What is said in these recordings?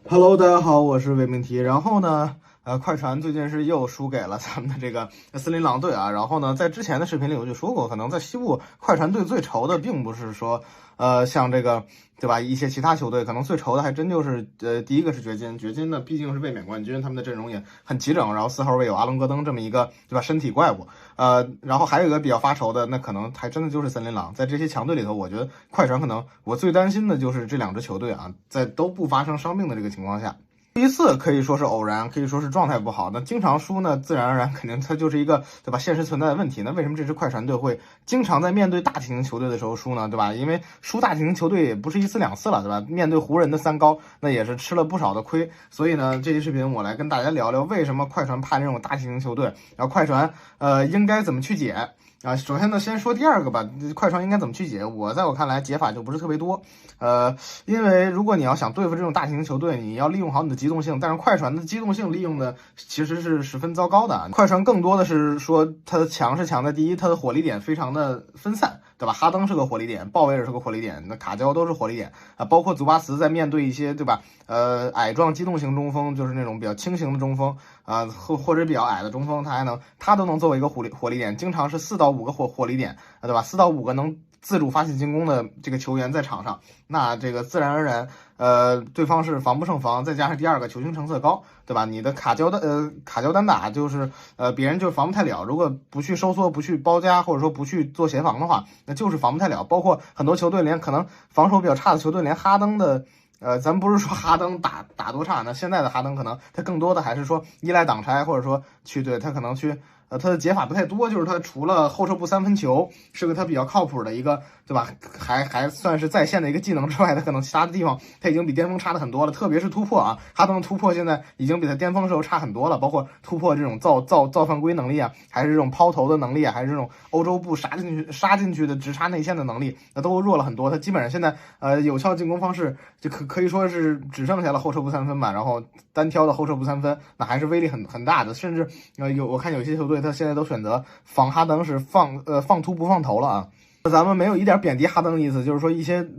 Hello，大家好，我是魏明提。然后呢，快船最近是又输给了咱们的这个森林狼队啊。然后呢，在之前的视频里我就说过，可能在西部快船队最愁的并不是说，像这个对吧，一些其他球队可能最愁的还真就是第一个是掘金呢，毕竟是卫冕冠军，他们的阵容也很齐整，然后4号位有阿隆戈登这么一个对吧身体怪物，然后还有一个比较发愁的，那可能还真的就是森林狼。在这些强队里头，我觉得快船可能我最担心的就是这两支球队啊，在都不发生伤病的这个情况下。第一次可以说是偶然，可以说是状态不好。那经常输呢，自然而然肯定它就是一个对吧现实存在的问题。那为什么这支快船队会经常在面对大体型球队的时候输呢？对吧？因为输大体型球队也不是一次两次了，对吧？面对湖人的三高，那也是吃了不少的亏。所以呢，这期视频我来跟大家聊聊为什么快船怕这种大体型球队，然后快船应该怎么去解。首先呢，先说第二个吧，快船应该怎么去解？在我看来，解法就不是特别多。因为如果你要想对付这种大型球队，你要利用好你的机动性，但是快船的机动性利用的其实是十分糟糕的。快船更多的是说它的强是强在第一，它的火力点非常的分散，对吧？哈登是个火力点，鲍威尔是个火力点，那卡焦都是火力点啊，包括祖巴茨在面对一些对吧，矮壮机动型中锋，就是那种比较轻型的中锋啊，或者比较矮的中锋，他都能作为一个火力点，经常是4到5个火力点，对吧？4到5个能自主发起进攻的这个球员在场上，那这个自然而然，对方是防不胜防，再加上第二个球星成色高，对吧？你的卡焦单打就是别人就防不太了，如果不去收缩、不去包夹，或者说不去做协防的话，那就是防不太了。包括很多球队连可能防守比较差的球队，连哈登的。咱不是说哈登打多差呢，现在的哈登可能他更多的还是说依赖挡拆，或者说他可能去他的解法不太多，就是他除了后撤步三分球是个他比较靠谱的一个，对吧？还算是在线的一个技能之外，他可能其他的地方他已经比巅峰差的很多了，特别是突破啊，哈登的突破现在已经比他巅峰时候差很多了，包括突破这种造犯规能力啊，还是这种抛投的能力啊，还是这种欧洲步杀进去的直插内线的能力，那都弱了很多。他基本上现在有效进攻方式就可以说是只剩下了后撤步三分吧，然后单挑的后撤步三分，那还是威力很大的，甚至我看有些球队他现在都选择防哈登是放突不放投了啊。咱们没有一点贬低哈登的意思，就是说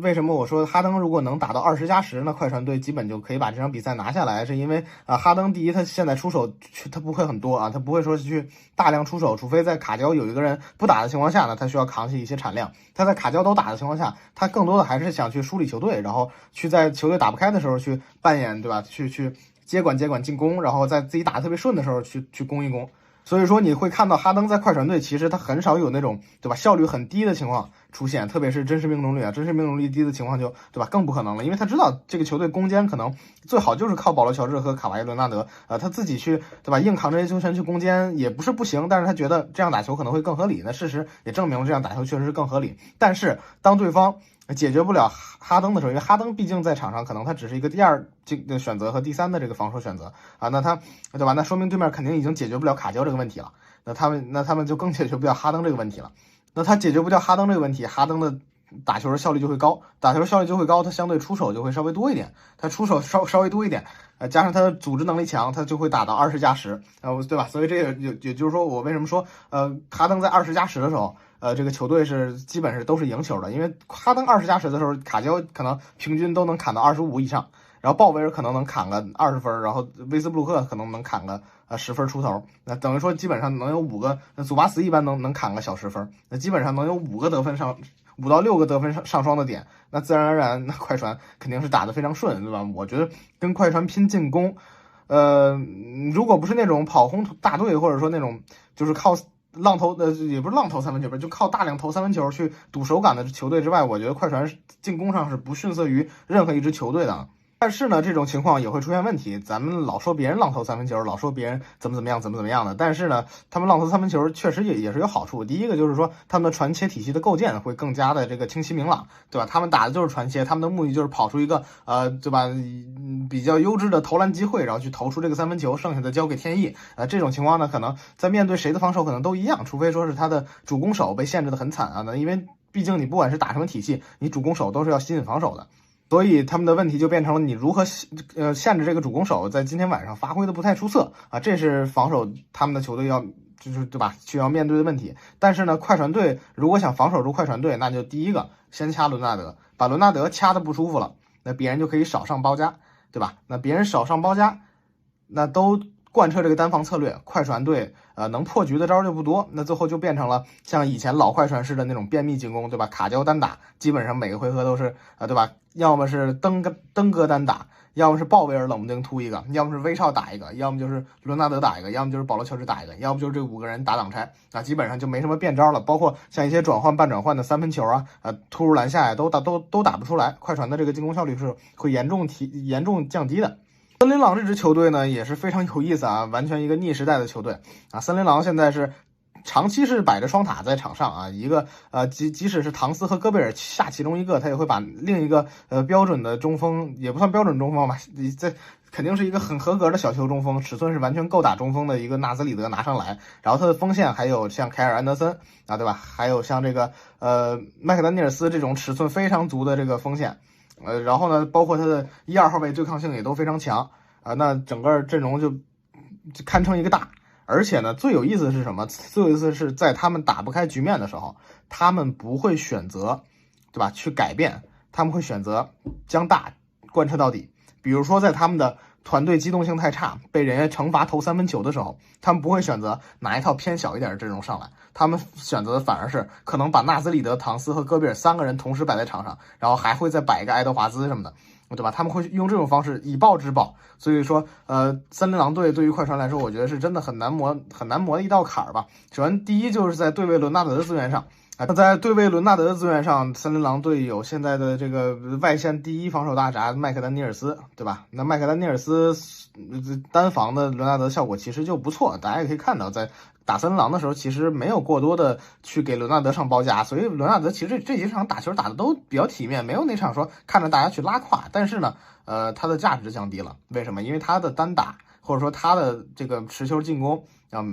为什么我说哈登如果能打到20+10，那快船队基本就可以把这场比赛拿下来，是因为哈登第一他现在出手他不会很多啊，他不会说去大量出手，除非在卡焦有一个人不打的情况下呢，他需要扛起一些产量。他在卡焦都打的情况下，他更多的还是想去梳理球队，然后去在球队打不开的时候去扮演，对吧？去接管进攻，然后在自己打得特别顺的时候去攻一攻。所以说你会看到哈登在快船队，其实他很少有那种对吧效率很低的情况出现，特别是真实命中率低的情况就对吧更不可能了，因为他知道这个球队攻坚可能最好就是靠保罗乔治和卡瓦伊伦纳德，他自己去对吧硬扛这些球权去攻坚也不是不行，但是他觉得这样打球可能会更合理，那事实也证明了这样打球确实是更合理。但是当对方解决不了哈登的时候，因为哈登毕竟在场上可能他只是一个第二的选择和第三的这个防守选择啊，那他对吧？那说明对面肯定已经解决不了卡焦这个问题了，那他们就更解决不了哈登这个问题了。那他解决不掉哈登这个问题，哈登的打球的效率就会高，他相对出手就会稍微多一点，他出手稍微多一点，加上他的组织能力强，他就会打到20+10，对吧？所以这也就是说，我为什么说哈登在20+10的时候。这个球队是基本是都是赢球的，因为哈登20+10的时候，卡焦可能平均都能砍到25以上，然后鲍威尔可能能砍个20分，然后威斯布鲁克可能能砍个10分出头，那等于说基本上能有5个，那祖巴茨一般能砍个小10分，那基本上能有5个得分上5到6个得分上双的点，那自然而然那快船肯定是打得非常顺，对吧？我觉得跟快船拼进攻，如果不是那种跑轰大队，或者说那种就是靠浪投也不是浪投三分球吧，就靠大量投三分球去赌手感的球队之外，我觉得快船进攻上是不逊色于任何一支球队的。但是呢，这种情况也会出现问题。咱们老说别人浪投三分球，老说别人怎么样的，但是呢，他们浪投三分球确实也是有好处。第一个就是说，他们的传切体系的构建会更加的这个清晰明朗，对吧？他们打的就是传切，他们的目的就是跑出一个对吧比较优质的投篮机会，然后去投出这个三分球，剩下的交给天意。这种情况呢，可能在面对谁的防守可能都一样，除非说是他的主攻手被限制的很惨啊。那因为毕竟你不管是打什么体系，你主攻手都是要吸引防守的。所以他们的问题就变成了你如何限制这个主攻手在今天晚上发挥的不太出色啊，这是防守他们的球队就是对吧需要面对的问题。但是呢，快船队如果想防守住快船队，那就第一个先掐伦纳德，把伦纳德掐的不舒服了，那别人就可以少上包夹。对吧？那别人少上包夹，那都贯彻这个单防策略，快船队能破局的招就不多，那最后就变成了像以前老快船式的那种便秘进攻，对吧？卡胶单打，基本上每个回合都是对吧？要么是登哥单打，要么是鲍威尔冷不丁突一个，要么是威少打一个，要么就是伦纳德打一个，要么就是保罗乔治打一个，要不就是这5个人打挡拆啊，基本上就没什么变招了。包括像一些转换半转换的三分球啊，突入篮下呀，都打不出来。快船的这个进攻效率是会严重降低的。森林狼这支球队呢也是非常有意思啊，完全一个逆时代的球队啊。森林狼现在是长期是摆着双塔在场上啊，一个即使是唐斯和戈贝尔下其中一个，他也会把另一个标准的中锋，也不算标准中锋吧，这肯定是一个很合格的小球中锋，尺寸是完全够打中锋的一个纳兹里德拿上来，然后他的锋线还有像凯尔安德森啊，对吧？还有像这个麦克丹尼尔斯这种尺寸非常足的这个锋线。然后呢，包括他的1、2号位对抗性也都非常强啊，那整个阵容就堪称一个大。而且呢，最有意思的是什么？最有意思的是在他们打不开局面的时候，他们不会选择，对吧？去改变，他们会选择将大贯彻到底。比如说在他们的团队机动性太差，被人家惩罚投3分球的时候，他们不会选择拿一套偏小一点的阵容上来，他们选择的反而是可能把纳兹里德、唐斯和戈贝尔3个人同时摆在场上，然后还会再摆一个爱德华兹什么的，对吧？他们会用这种方式以暴制暴。所以说，森林狼队对于快船来说，我觉得是真的很难磨的一道坎儿吧。首先，第一就是在对位伦纳德的资源上。那在对位伦纳德的资源上，森林狼队有现在的这个外线第1防守大闸麦克丹尼尔斯，对吧？那麦克丹尼尔斯单防的伦纳德效果其实就不错，大家也可以看到，在打森林狼的时候，其实没有过多的去给伦纳德上包夹，所以伦纳德其实这几场打球打的都比较体面，没有那场说看着大家去拉胯。但是呢，他的价值降低了，为什么？因为他的单打或者说他的这个持球进攻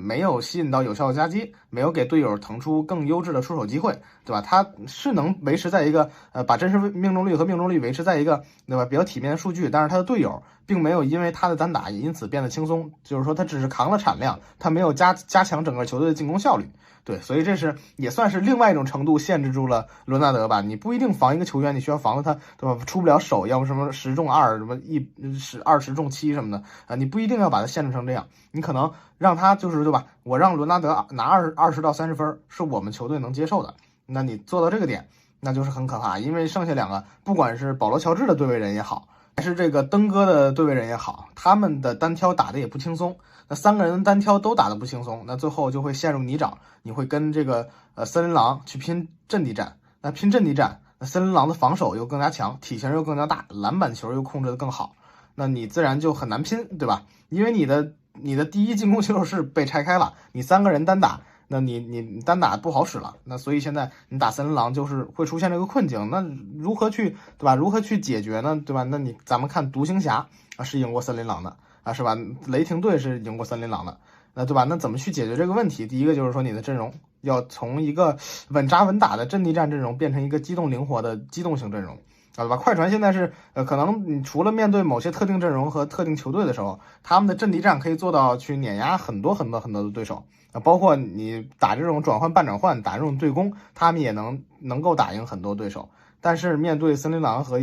没有吸引到有效的夹击，没有给队友腾出更优质的出手机会，对吧？他是能维持在一个把真实命中率和命中率维持在一个对吧比较体面的数据，但是他的队友并没有因为他的单打也因此变得轻松，就是说他只是扛了产量，他没有加强整个球队的进攻效率。对，所以这是也算是另外一种程度限制住了伦纳德吧。你不一定防一个球员，你需要防着他，对吧？出不了手，要么什么10中2，什么20中7什么的啊，你不一定要把他限制成这样。你可能让他就是对吧？我让伦纳德拿20到30分，是我们球队能接受的。那你做到这个点，那就是很可怕，因为剩下2个，不管是保罗乔治的对位人也好，还是这个登哥的对位人也好，他们的单挑打的也不轻松。那3个人单挑都打得不轻松，那最后就会陷入泥沼。你会跟这个森林狼去拼阵地战，那拼阵地战，那森林狼的防守又更加强，体型又更加大，篮板球又控制得更好，那你自然就很难拼，对吧？因为你的第一进攻球是被拆开了，你3个人单打，那你单打不好使了，那所以现在你打森林狼就是会出现这个困境。那如何去对吧？如何去解决呢？对吧？那咱们看独行侠是赢过森林狼的啊，是吧？雷霆队是赢过森林狼的。那对吧？那怎么去解决这个问题？第一个就是说你的阵容要从一个稳扎稳打的阵地战阵容变成一个机动灵活的机动型阵容，对吧？快船现在是可能你除了面对某些特定阵容和特定球队的时候，他们的阵地战可以做到去碾压很多的对手啊，包括你打这种转换半转换，打这种对攻，他们也能够打赢很多对手。但是面对森林狼和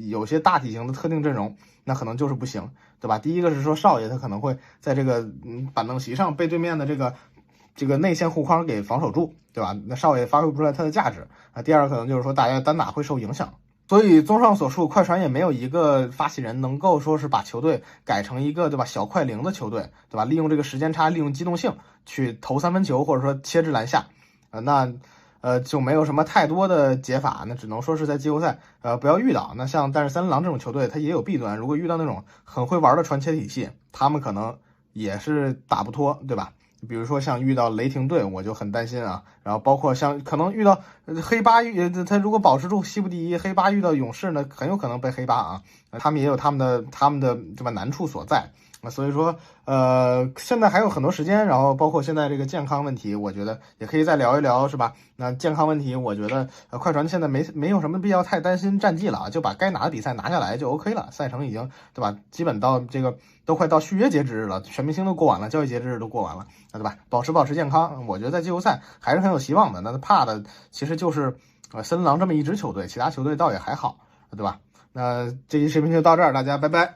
有些大体型的特定阵容，那可能就是不行，对吧？第一个是说少爷他可能会在这个板凳席上被对面的这个内线护框给防守住，对吧？那少爷发挥不出来他的价值啊。第二个可能就是说大家单打会受影响。所以综上所述，快船也没有一个发起人能够说是把球队改成一个对吧小快灵的球队，对吧？利用这个时间差，利用机动性去投3分球，或者说切至篮下，就没有什么太多的解法，那只能说是在季后赛不要遇到。那像但是森林狼这种球队，它也有弊端，如果遇到那种很会玩的传切体系，他们可能也是打不脱，对吧？比如说像遇到雷霆队，我就很担心啊。然后包括像可能遇到黑八，他如果保持住西部第一，黑八遇到勇士呢，很有可能被黑八啊。他们也有他们的对吧难处所在。那所以说，现在还有很多时间，然后包括现在这个健康问题，我觉得也可以再聊一聊，是吧？那健康问题，我觉得快船现在没有什么必要太担心战绩了，就把该拿的比赛拿下来就 OK 了。赛程已经对吧，基本到这个都快到续约截止日了，全明星都过完了，交易截止日都过完了，对吧？保持健康，我觉得在季后赛还是很有希望的。那怕的其实就是森林狼这么一支球队，其他球队倒也还好，对吧？那这期视频就到这儿，大家拜拜。